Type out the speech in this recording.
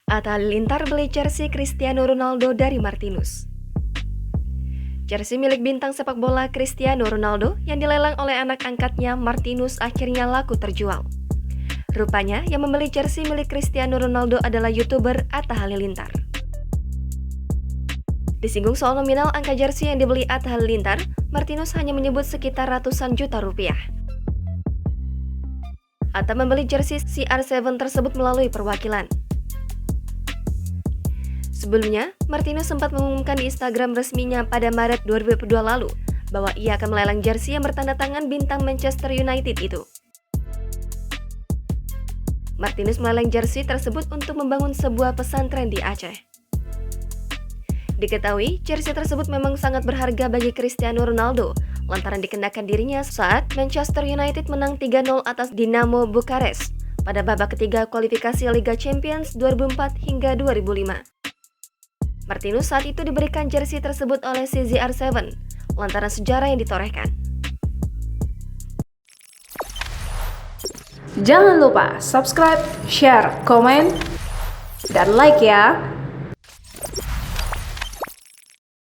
Atta Halilintar beli jersey Cristiano Ronaldo dari Martinus. Jersey milik bintang sepak bola Cristiano Ronaldo yang dilelang oleh anak angkatnya Martinus akhirnya laku terjual. Rupanya yang membeli jersey milik Cristiano Ronaldo adalah YouTuber Atta Halilintar. Disinggung soal nominal angka jersey yang dibeli Atta Halilintar, Martinus hanya menyebut sekitar ratusan juta rupiah. Atta membeli jersey CR7 tersebut melalui perwakilan. Sebelumnya, Martinus sempat mengumumkan di Instagram resminya pada Maret 2022 lalu bahwa ia akan melelang jersey yang bertanda tangan bintang Manchester United itu. Martinus melelang jersey tersebut untuk membangun sebuah pesantren di Aceh. Diketahui, jersey tersebut memang sangat berharga bagi Cristiano Ronaldo lantaran dikenakan dirinya saat Manchester United menang 3-0 atas Dinamo Bukares pada babak ketiga kualifikasi Liga Champions 2004 hingga 2005. Martinus saat itu diberikan jersey tersebut oleh CR7 lantaran sejarah yang ditorehkan. Jangan lupa subscribe, share, komen, dan like ya!